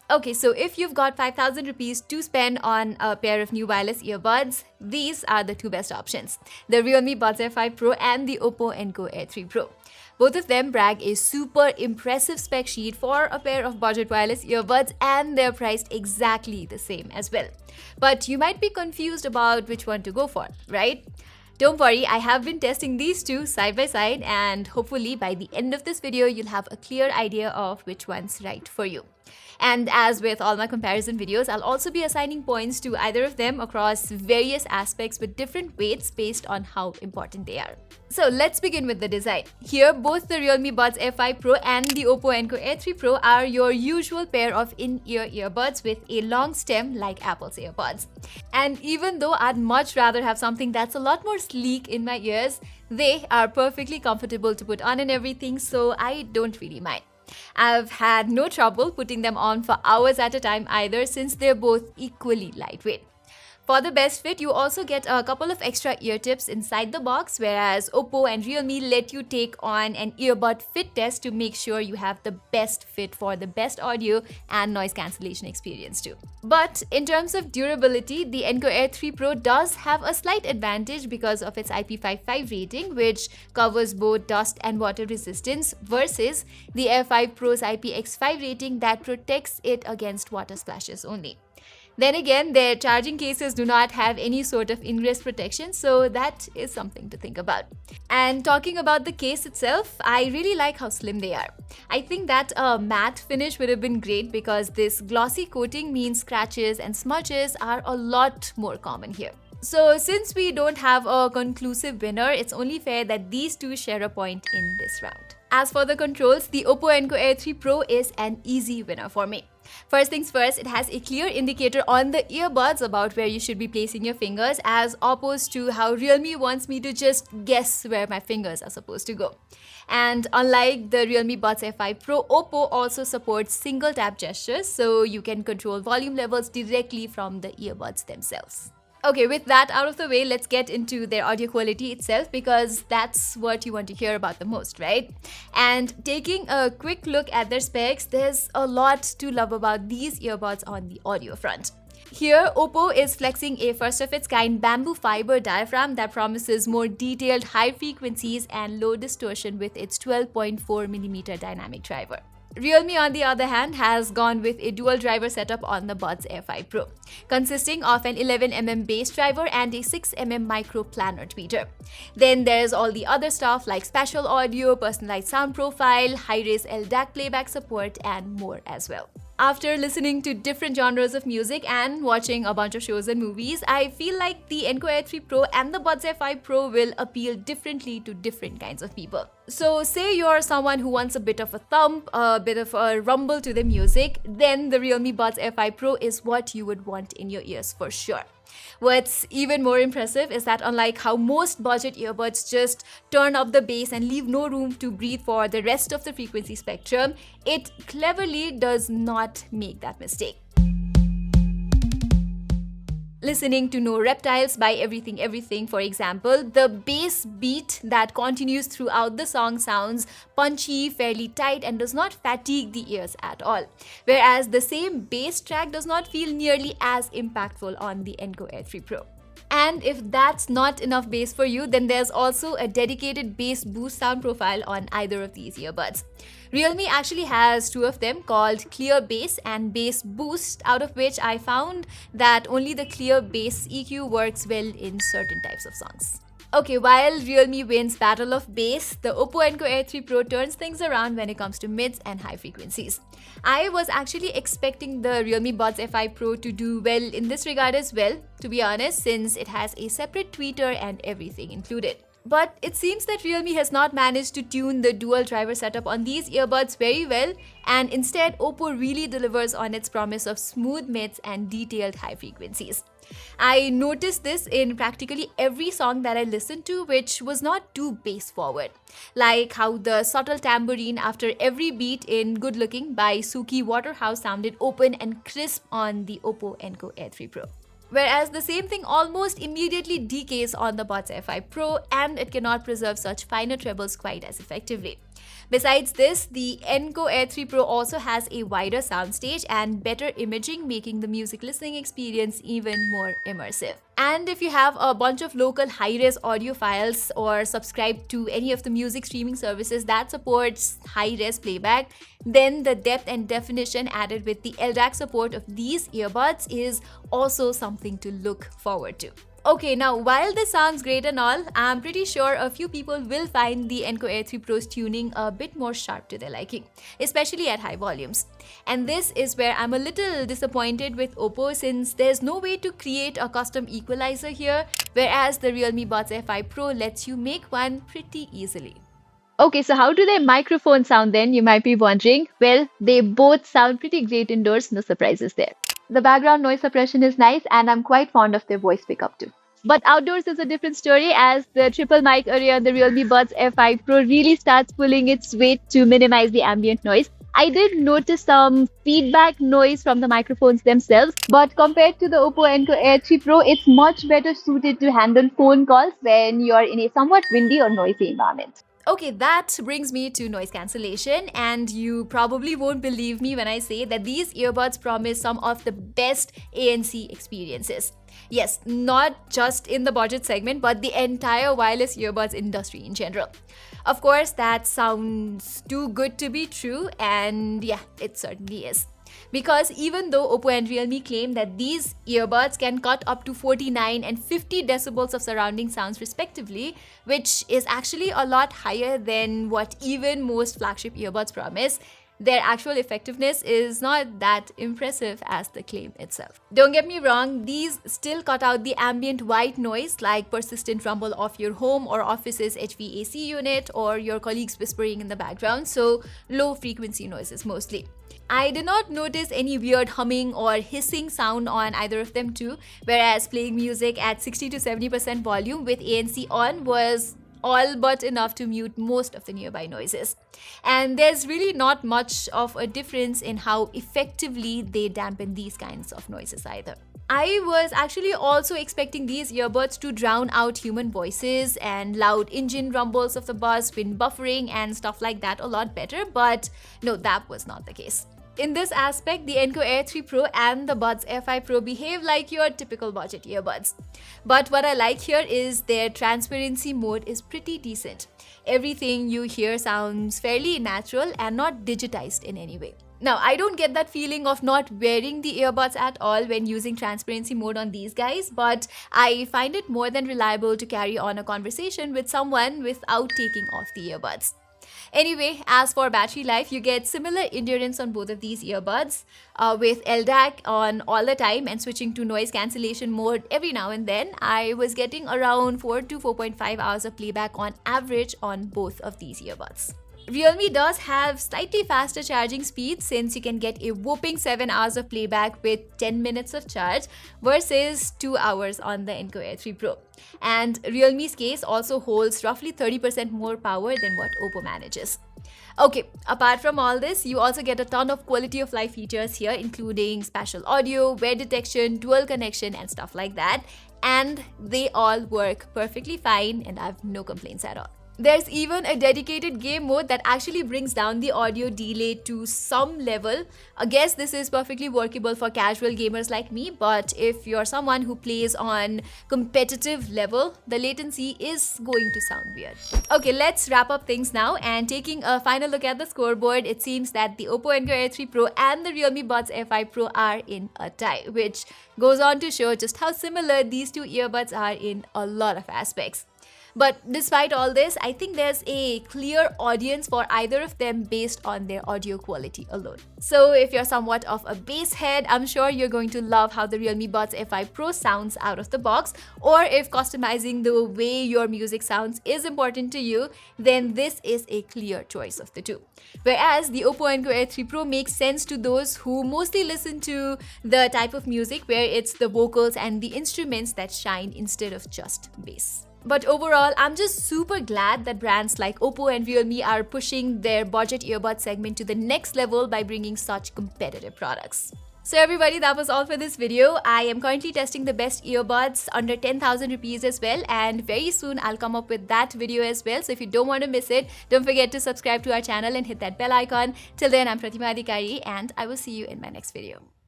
Okay, so if you've got 5,000 rupees to spend on a pair of new wireless earbuds, these are the two best options: the Realme Buds Air 5 Pro and the OPPO Enco Air 3 Pro. Both of them brag a super impressive spec sheet for a pair of budget wireless earbuds, and they're priced exactly the same as well. But you might be confused about which one to go for, right? Don't worry, I have been testing these two side by side, and hopefully by the end of this video, you'll have a clear idea of which one's right for you. And as with all my comparison videos, I'll also be assigning points to either of them across various aspects with different weights based on how important they are. So let's begin with the design. Here, both the Realme Buds Air 5 Pro and the OPPO Enco Air 3 Pro are your usual pair of in-ear earbuds with a long stem like Apple's AirPods. And even though I'd much rather have something that's a lot more sleek in my ears, they are perfectly comfortable to put on and everything, so I don't really mind. I've had no trouble putting them on for hours at a time either, since they're both equally lightweight. For the best fit, you also get a couple of extra ear tips inside the box, whereas OPPO and Realme let you take on an earbud fit test to make sure you have the best fit for the best audio and noise cancellation experience too. But in terms of durability, the Enco Air 3 Pro does have a slight advantage because of its IP55 rating, which covers both dust and water resistance, versus the Air 5 Pro's IPX5 rating that protects it against water splashes only. Then again, their charging cases do not have any sort of ingress protection, so that is something to think about. And talking about the case itself, I really like how slim they are. I think that a matte finish would have been great, because this glossy coating means scratches and smudges are a lot more common here. So since we don't have a conclusive winner, it's only fair that these two share a point in this round. As for the controls, the OPPO Enco Air 3 Pro is an easy winner for me. First things first, it has a clear indicator on the earbuds about where you should be placing your fingers, as opposed to how Realme wants me to just guess where my fingers are supposed to go. And unlike the Realme Buds Air 5 Pro, OPPO also supports single tap gestures, so you can control volume levels directly from the earbuds themselves. Okay, with that out of the way, let's get into their audio quality itself, because that's what you want to hear about the most, right? And taking a quick look at their specs, there's a lot to love about these earbuds on the audio front. Here, OPPO is flexing a first-of-its-kind bamboo fiber diaphragm that promises more detailed high frequencies and low distortion with its 12.4mm dynamic driver. Realme, on the other hand, has gone with a dual driver setup on the Buds Air 5 Pro, consisting of an 11mm bass driver and a 6mm micro planar tweeter. Then there's all the other stuff like spatial audio, personalized sound profile, high-res LDAC playback support, and more as well. After listening to different genres of music and watching a bunch of shows and movies, I feel like the Enco Air 3 Pro and the Buds Air 5 Pro will appeal differently to different kinds of people. So say you're someone who wants a bit of a thump, a bit of a rumble to the music, then the Realme Buds Air 5 Pro is what you would want in your ears for sure. What's even more impressive is that, unlike how most budget earbuds just turn up the bass and leave no room to breathe for the rest of the frequency spectrum, it cleverly does not make that mistake. Listening to No Reptiles by Everything Everything, for example, the bass beat that continues throughout the song sounds punchy, fairly tight, and does not fatigue the ears at all. Whereas the same bass track does not feel nearly as impactful on the Enco Air 3 Pro. And if that's not enough bass for you, then there's also a dedicated bass boost sound profile on either of these earbuds. Realme actually has two of them, called Clear Bass and Bass Boost, out of which I found that only the Clear Bass EQ works well in certain types of songs. Okay, while Realme wins Battle of Bass, the OPPO Enco Air 3 Pro turns things around when it comes to mids and high frequencies. I was actually expecting the Realme Buds Air 5 Pro to do well in this regard as well, to be honest, since it has a separate tweeter and everything included. But it seems that Realme has not managed to tune the dual driver setup on these earbuds very well, and instead OPPO really delivers on its promise of smooth mids and detailed high frequencies. I noticed this in practically every song that I listened to, which was not too bass forward. Like how the subtle tambourine after every beat in Good Looking by Suki Waterhouse sounded open and crisp on the OPPO Enco Air 3 Pro. Whereas the same thing almost immediately decays on the Buds Air 5 Pro, and it cannot preserve such finer trebles quite as effectively. Besides this, the Enco Air 3 Pro also has a wider soundstage and better imaging, making the music listening experience even more immersive. And if you have a bunch of local high-res audio files or subscribe to any of the music streaming services that supports high-res playback, then the depth and definition added with the LDAC support of these earbuds is also something to look forward to. Okay, now while this sounds great and all, I'm pretty sure a few people will find the Enco Air 3 Pro's tuning a bit more sharp to their liking, especially at high volumes. And this is where I'm a little disappointed with OPPO, since there's no way to create a custom equalizer here, whereas the Realme Buds Air 5 Pro lets you make one pretty easily. Okay, so how do their microphones sound then, you might be wondering? Well, they both sound pretty great indoors, no surprises there. The background noise suppression is nice and I'm quite fond of their voice pickup too. But outdoors is a different story, as the triple mic array on the Realme Buds Air 5 Pro really starts pulling its weight to minimize the ambient noise. I did notice some feedback noise from the microphones themselves, but compared to the OPPO Enco Air 3 Pro, it's much better suited to handle phone calls when you're in a somewhat windy or noisy environment. Okay, that brings me to noise cancellation, and you probably won't believe me when I say that these earbuds promise some of the best ANC experiences. Yes, not just in the budget segment, but the entire wireless earbuds industry in general. Of course, that sounds too good to be true, and yeah, it certainly is. Because even though OPPO and Realme claim that these earbuds can cut up to 49 and 50 decibels of surrounding sounds respectively, which is actually a lot higher than what even most flagship earbuds promise, their actual effectiveness is not that impressive as the claim itself. Don't get me wrong, these still cut out the ambient white noise like persistent rumble of your home or office's HVAC unit or your colleagues whispering in the background, so low frequency noises mostly. I did not notice any weird humming or hissing sound on either of them too, whereas playing music at 60 to 70% volume with ANC on was all but enough to mute most of the nearby noises. And there's really not much of a difference in how effectively they dampen these kinds of noises either. I was actually also expecting these earbuds to drown out human voices and loud engine rumbles of the bus, wind buffering and stuff like that a lot better, but no, that was not the case. In this aspect, the Enco Air 3 Pro and the Buds Air 5 Pro behave like your typical budget earbuds. But what I like here is their transparency mode is pretty decent. Everything you hear sounds fairly natural and not digitized in any way. Now, I don't get that feeling of not wearing the earbuds at all when using transparency mode on these guys, but I find it more than reliable to carry on a conversation with someone without taking off the earbuds. Anyway, as for battery life, you get similar endurance on both of these earbuds, with LDAC on all the time and switching to noise cancellation mode every now and then. I was getting around 4 to 4.5 hours of playback on average on both of these earbuds. Realme does have slightly faster charging speeds, since you can get a whopping 7 hours of playback with 10 minutes of charge versus 2 hours on the Enco Air 3 Pro. And Realme's case also holds roughly 30% more power than what OPPO manages. Okay, apart from all this, you also get a ton of quality of life features here, including spatial audio, wear detection, dual connection and stuff like that. And they all work perfectly fine and I have no complaints at all. There's even a dedicated game mode that actually brings down the audio delay to some level. I guess this is perfectly workable for casual gamers like me, but if you're someone who plays on competitive level, the latency is going to sound weird. Okay, let's wrap up things now, and taking a final look at the scoreboard, it seems that the OPPO Enco Air 3 Pro and the Realme Buds Air 5 Pro are in a tie, which goes on to show just how similar these two earbuds are in a lot of aspects. But despite all this, I think there's a clear audience for either of them based on their audio quality alone. So if you're somewhat of a bass head, I'm sure you're going to love how the Realme Buds Air 5 Pro sounds out of the box. Or if customizing the way your music sounds is important to you, then this is a clear choice of the two. Whereas the OPPO Enco Air 3 Pro makes sense to those who mostly listen to the type of music where it's the vocals and the instruments that shine instead of just bass. But overall, I'm just super glad that brands like OPPO and Realme are pushing their budget earbud segment to the next level by bringing such competitive products. So everybody, that was all for this video. I am currently testing the best earbuds under 10,000 rupees as well, and very soon I'll come up with that video as well. So if you don't want to miss it, don't forget to subscribe to our channel and hit that bell icon. Till then, I'm Pratima Adhikari and I will see you in my next video.